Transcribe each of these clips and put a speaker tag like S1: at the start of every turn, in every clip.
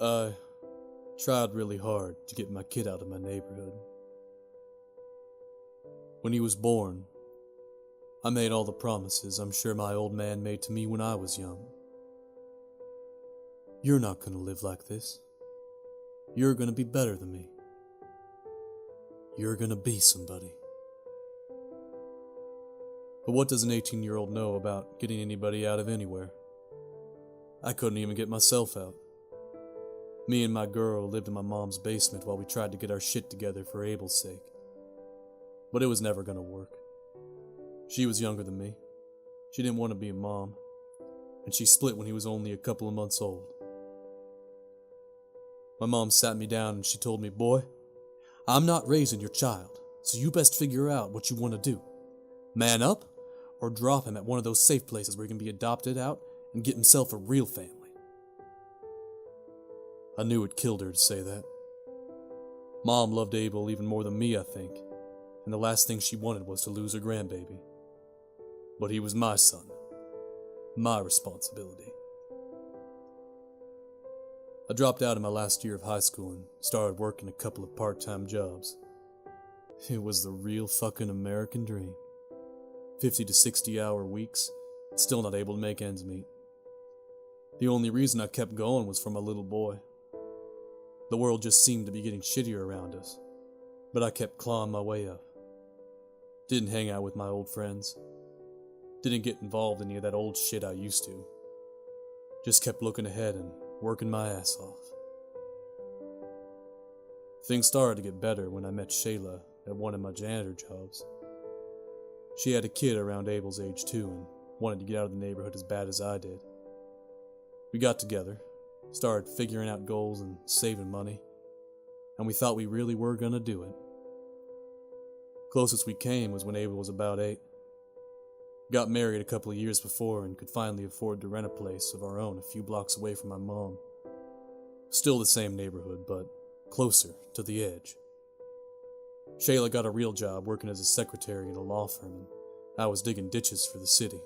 S1: I tried really hard to get my kid out of my neighborhood. When he was born, I made all the promises I'm sure my old man made to me when I was young. You're not gonna live like this. You're gonna be better than me. You're gonna be somebody. But what does an 18-year-old know about getting anybody out of anywhere? I couldn't even get myself out. Me and my girl lived in my mom's basement while we tried to get our shit together for Abel's sake. But it was never gonna work. She was younger than me. She didn't want to be a mom, and she split when he was only a couple of months old. My mom sat me down and she told me, "Boy, I'm not raising your child, so you best figure out what you want to do. Man up, or drop him at one of those safe places where he can be adopted out and get himself a real family." I knew it killed her to say that. Mom loved Abel even more than me, I think, and the last thing she wanted was to lose her grandbaby. But he was my son, my responsibility. I dropped out in my last year of high school and started working a couple of part-time jobs. It was the real fucking American dream. 50 to 60-hour weeks, still not able to make ends meet. The only reason I kept going was for my little boy. The world just seemed to be getting shittier around us, but I kept clawing my way up. Didn't hang out with my old friends. Didn't get involved in any of that old shit I used to. Just kept looking ahead and working my ass off. Things started to get better when I met Shayla at one of my janitor jobs. She had a kid around Abel's age too and wanted to get out of the neighborhood as bad as I did. We got together, started figuring out goals and saving money, and we thought we really were gonna do it. Closest we came was when Abel was about 8. Got married a couple of years before and could finally afford to rent a place of our own a few blocks away from my mom. Still the same neighborhood, but closer to the edge. Shayla got a real job working as a secretary in a law firm, and I was digging ditches for the city.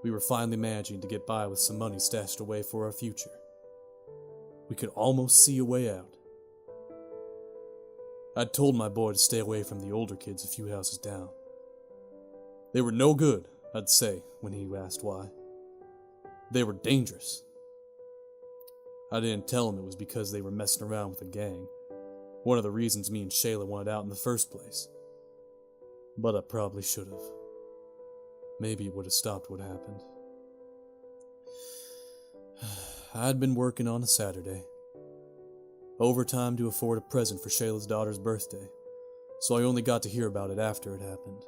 S1: We were finally managing to get by with some money stashed away for our future. We could almost see a way out. I'd told my boy to stay away from the older kids a few houses down. They were no good, I'd say, when he asked why. They were dangerous. I didn't tell him it was because they were messing around with a gang. One of the reasons me and Shayla wanted out in the first place. But I probably should have. Maybe it would have stopped what happened. I'd been working on a Saturday. Overtime to afford a present for Shayla's daughter's birthday, so I only got to hear about it after it happened.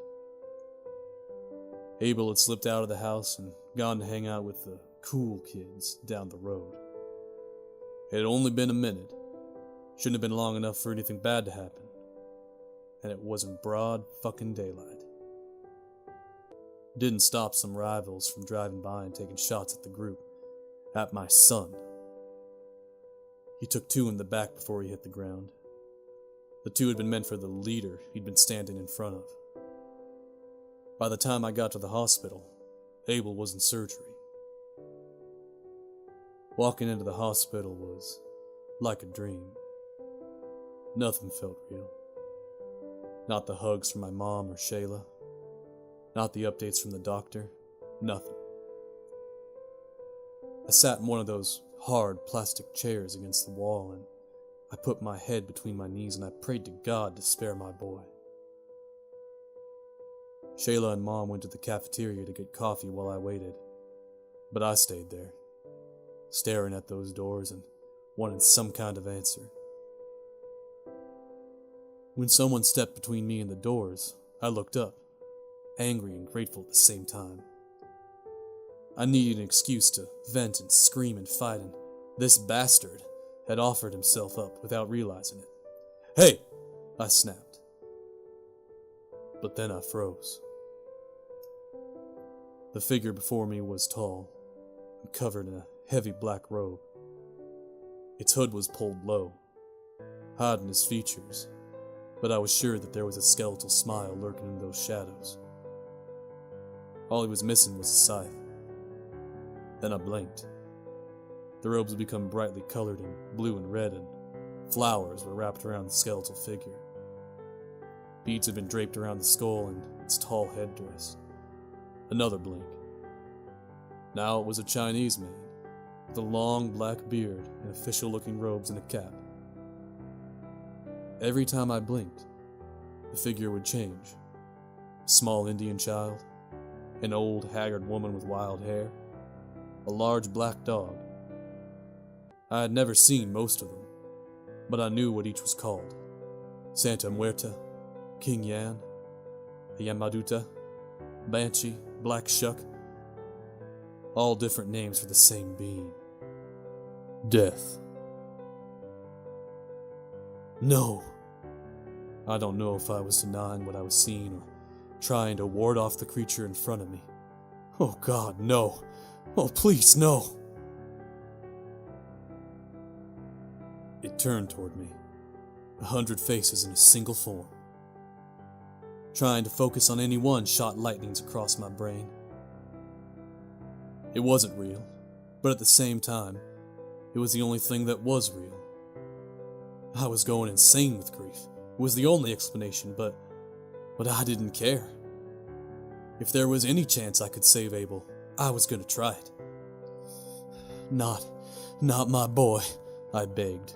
S1: Abel had slipped out of the house and gone to hang out with the cool kids down the road. It had only been a minute. Shouldn't have been long enough for anything bad to happen. And it wasn't broad fucking daylight. Didn't stop some rivals from driving by and taking shots at the group. At my son. He took 2 in the back before he hit the ground. The 2 had been meant for the leader he'd been standing in front of. By the time I got to the hospital, Abel was in surgery. Walking into the hospital was like a dream. Nothing felt real. Not the hugs from my mom or Shayla. Not the updates from the doctor. Nothing. I sat in one of those hard plastic chairs against the wall, and I put my head between my knees and I prayed to God to spare my boy. Shayla and Mom went to the cafeteria to get coffee while I waited, but I stayed there, staring at those doors and wanting some kind of answer. When someone stepped between me and the doors, I looked up, angry and grateful at the same time. I needed an excuse to vent and scream and fight, and this bastard had offered himself up without realizing it. "Hey!" I snapped. But then I froze. The figure before me was tall and covered in a heavy black robe. Its hood was pulled low, hiding his features, but I was sure that there was a skeletal smile lurking in those shadows. All he was missing was a scythe. Then I blinked. The robes had become brightly colored in blue and red, and flowers were wrapped around the skeletal figure. Beads had been draped around the skull and its tall headdress. Another blink. Now it was a Chinese man, with a long black beard and official-looking robes and a cap. Every time I blinked, the figure would change. A small Indian child, an old, haggard woman with wild hair, a large black dog. I had never seen most of them, but I knew what each was called. Santa Muerta, King Yan, Yamaduta, Banshee, Black Shuck. All different names for the same being. Death. No. I don't know if I was denying what I was seeing or trying to ward off the creature in front of me. Oh God, no. Oh, please, no. It turned toward me, 100 faces in a single form. Trying to focus on any one shot lightnings across my brain. It wasn't real, but at the same time, it was the only thing that was real. I was going insane with grief. It was the only explanation, but I didn't care. If there was any chance I could save Abel, I was gonna try it. Not my boy, I begged,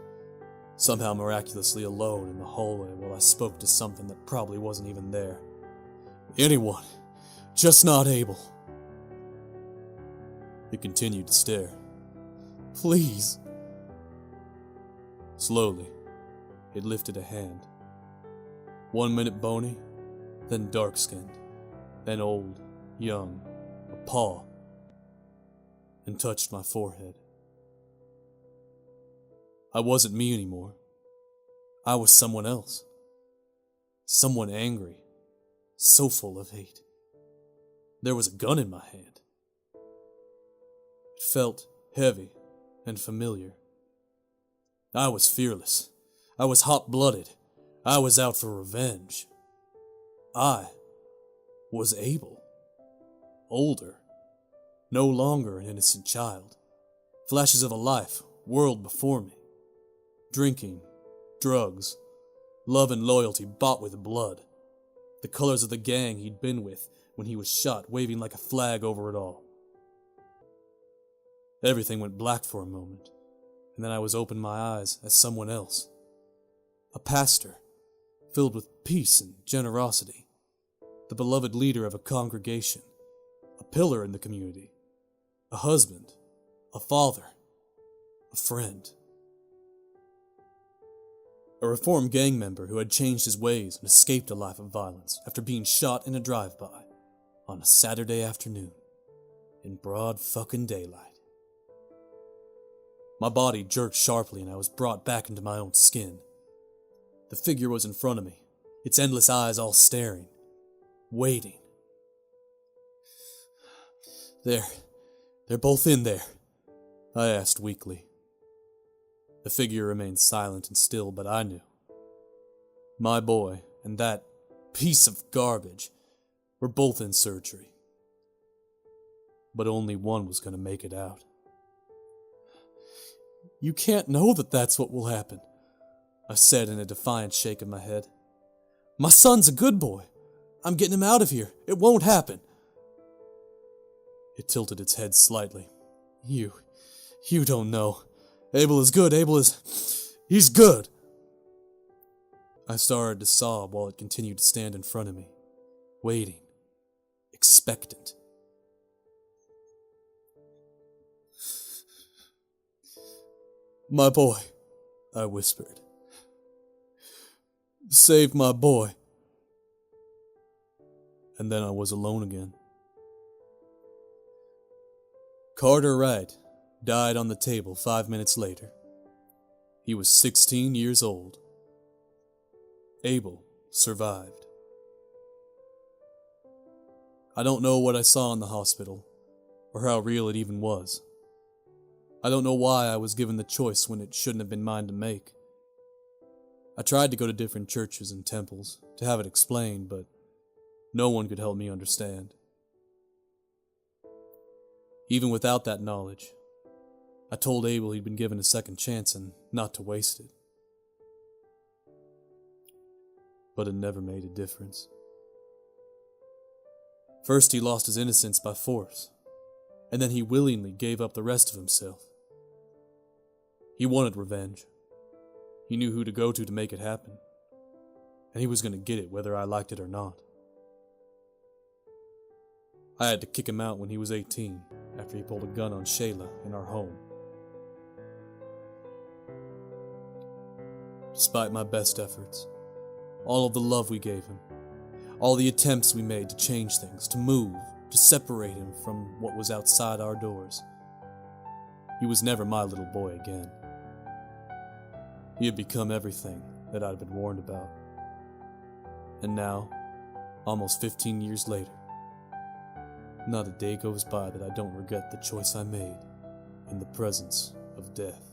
S1: somehow miraculously alone in the hallway while I spoke to something that probably wasn't even there. Anyone, just not Abel. It continued to stare. Please. Slowly, it lifted a hand. 1 minute bony, then dark-skinned, then old, young, a paw, and touched my forehead. I wasn't me anymore. I was someone else. Someone angry, so full of hate. There was a gun in my hand. It felt heavy and familiar. I was fearless. I was hot-blooded. I was out for revenge. I was Abel. Older. No longer an innocent child. Flashes of a life, world before me. Drinking, drugs, love and loyalty bought with blood. The colors of the gang he'd been with when he was shot, waving like a flag over it all. Everything went black for a moment, and then I was opened my eyes as someone else. A pastor, filled with peace and generosity. The beloved leader of a congregation. A pillar in the community. A husband. A father. A friend. A reformed gang member who had changed his ways and escaped a life of violence after being shot in a drive-by on a Saturday afternoon in broad fucking daylight. My body jerked sharply and I was brought back into my own skin. The figure was in front of me, its endless eyes all staring, waiting. They're both in there, I asked weakly. The figure remained silent and still, but I knew. My boy and that piece of garbage were both in surgery. But only one was going to make it out. You can't know that that's what will happen, I said in a defiant shake of my head. My son's a good boy. I'm getting him out of here. It won't happen. It tilted its head slightly. You don't know. Abel is good. He's good. I started to sob while it continued to stand in front of me, waiting, expectant. My boy, I whispered. Save my boy. And then I was alone again. Carter Wright died on the table 5 minutes later. He was 16 years old. Abel survived. I don't know what I saw in the hospital, or how real it even was. I don't know why I was given the choice when it shouldn't have been mine to make. I tried to go to different churches and temples to have it explained, but no one could help me understand. Even without that knowledge, I told Abel he'd been given a second chance and not to waste it. But it never made a difference. First he lost his innocence by force, and then he willingly gave up the rest of himself. He wanted revenge. He knew who to go to make it happen, and he was going to get it whether I liked it or not. I had to kick him out when he was 18, after he pulled a gun on Shayla in our home. Despite my best efforts, all of the love we gave him, all the attempts we made to change things, to move, to separate him from what was outside our doors, he was never my little boy again. He had become everything that I'd been warned about. And now, almost 15 years later, not a day goes by that I don't regret the choice I made in the presence of death.